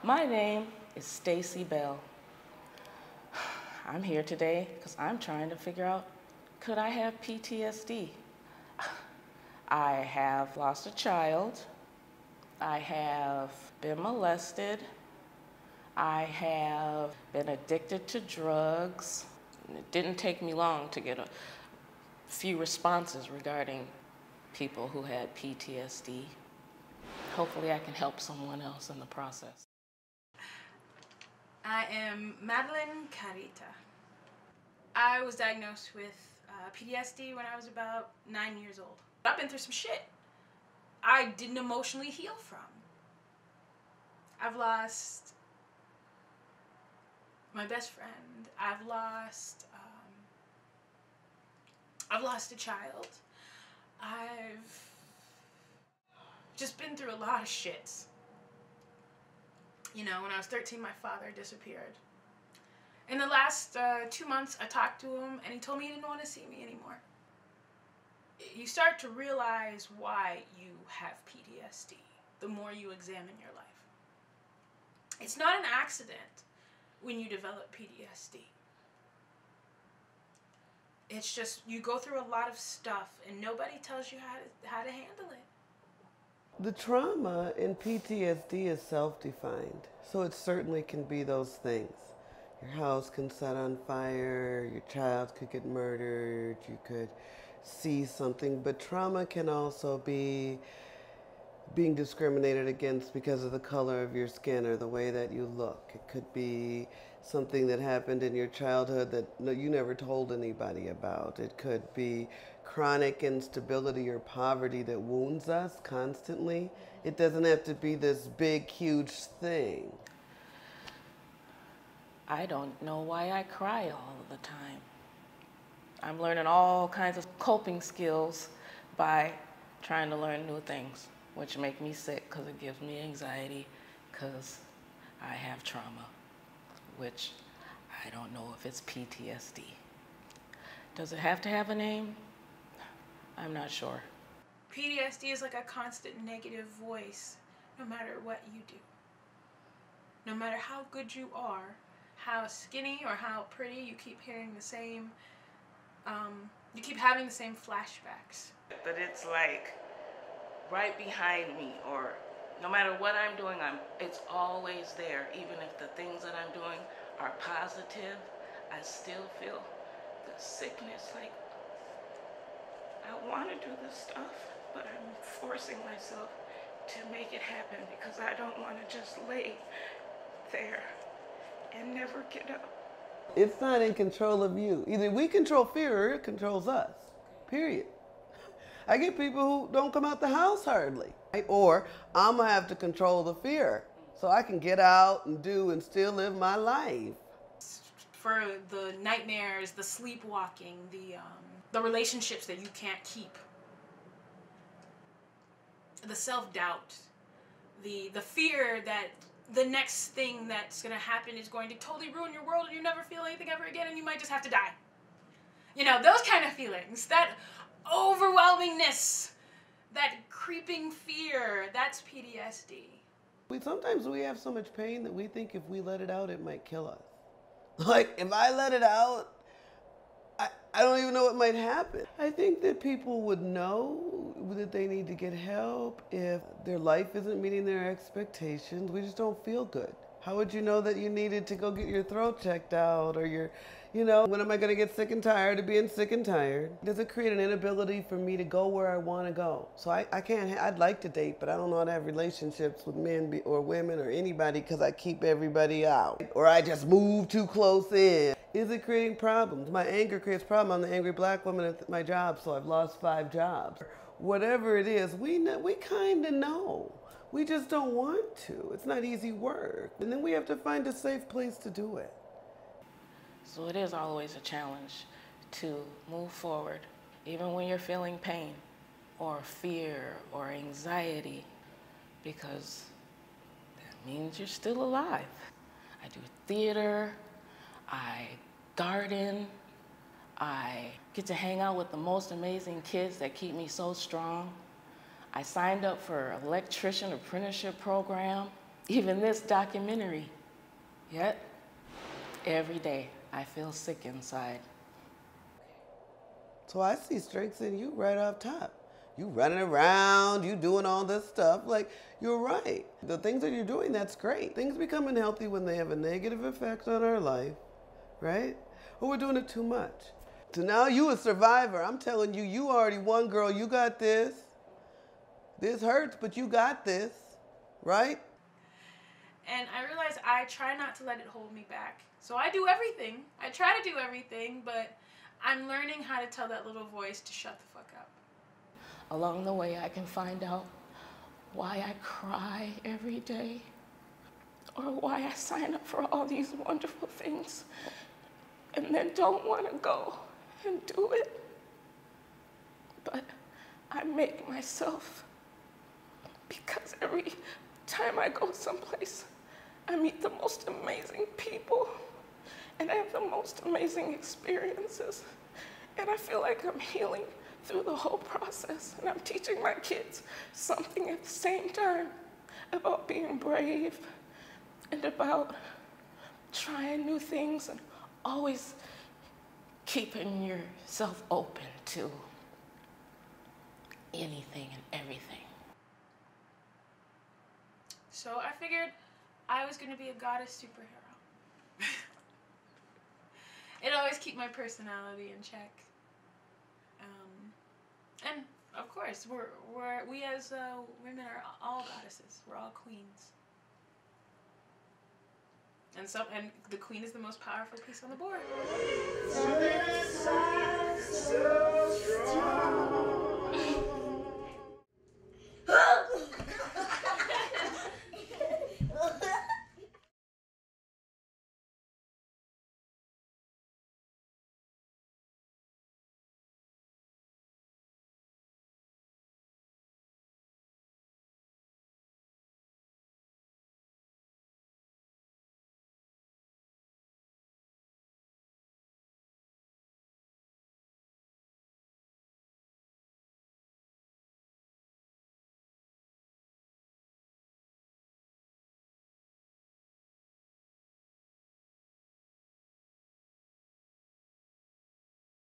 My name is Stacy Bell. I'm here today because I'm trying to figure out, could I have PTSD? I have lost a child. I have been molested. I have been addicted to drugs. It didn't take me long to get a few responses regarding people who had PTSD. Hopefully I can help someone else in the process. I am Madeline Carita. I was diagnosed with PTSD when I was about 9 years old. I've been through some shit I didn't emotionally heal from. I've lost my best friend. I've lost a child. I've just been through a lot of shits. You know, when I was 13, my father disappeared. In the last 2 months, I talked to him, and he told me he didn't want to see me anymore. You start to realize why you have PTSD the more you examine your life. It's not an accident when you develop PTSD. It's just you go through a lot of stuff, and nobody tells you how to handle it. The trauma in PTSD is self-defined, so it certainly can be those things. Your house can set on fire, your child could get murdered, you could see something, but trauma can also be being discriminated against because of the color of your skin or the way that you look. It could be something that happened in your childhood that you never told anybody about. It could be chronic instability or poverty that wounds us constantly. It doesn't have to be this big, huge thing. I don't know why I cry all the time. I'm learning all kinds of coping skills by trying to learn new things, which make me sick because it gives me anxiety because I have trauma, which I don't know if it's PTSD. Does it have to have a name? I'm not sure. PTSD is like a constant negative voice, no matter what you do. No matter how good you are, how skinny or how pretty, you keep hearing the same, you keep having the same flashbacks. But it's like right behind me, or no matter what I'm doing, it's always there. Even if the things that I'm doing are positive, I still feel the sickness. Like, I want to do this stuff, but I'm forcing myself to make it happen because I don't want to just lay there and never get up. It's not in control of you. Either we control fear or it controls us, period. I get people who don't come out the house hardly, right? Or I'm gonna have to control the fear so I can get out and do and still live my life. For the nightmares, the sleepwalking, the relationships that you can't keep, the self-doubt, the fear that the next thing that's going to happen is going to totally ruin your world and you never feel anything ever again and you might just have to die. You know, those kind of feelings, that overwhelmingness, that creeping fear, that's PTSD. Sometimes we have so much pain that we think if we let it out, it might kill us. Like, if I let it out, I don't even know what might happen. I think that people would know that they need to get help if their life isn't meeting their expectations. We just don't feel good. How would you know that you needed to go get your throat checked out or when am I going to get sick and tired of being sick and tired? Does it create an inability for me to go where I want to go? So I can't, I'd like to date, but I don't know how to have relationships with men or women or anybody because I keep everybody out. Or I just move too close in. Is it creating problems? My anger creates problems. I'm the angry black woman at my job, so I've lost 5 jobs. Whatever it is, we kind of know. We just don't want to. It's not easy work. And then we have to find a safe place to do it. So it is always a challenge to move forward, even when you're feeling pain or fear or anxiety, because that means you're still alive. I do theater, I garden, I get to hang out with the most amazing kids that keep me so strong. I signed up for an electrician apprenticeship program. even this documentary. Yet, every day I feel sick inside. So I see strengths in you right off top. You running around, you doing all this stuff. Like, you're right. The things that you're doing, that's great. Things become unhealthy when they have a negative effect on our life, right? Or we're doing it too much. So now you a survivor. I'm telling you, you already won, girl. You got this. This hurts, but you got this, right? And I realize I try not to let it hold me back. So I do everything. I try to do everything, but I'm learning how to tell that little voice to shut the fuck up. Along the way, I can find out why I cry every day, or why I sign up for all these wonderful things and then don't want to go and do it. But I make myself, because every time I go someplace, I meet the most amazing people and I have the most amazing experiences. And I feel like I'm healing through the whole process. And I'm teaching my kids something at the same time about being brave and about trying new things and always keeping yourself open to anything and everything. So I figured I was going to be a goddess superhero. It always keep my personality in check. And of course, we as women are all goddesses. We're all queens. And the queen is the most powerful piece on the board. So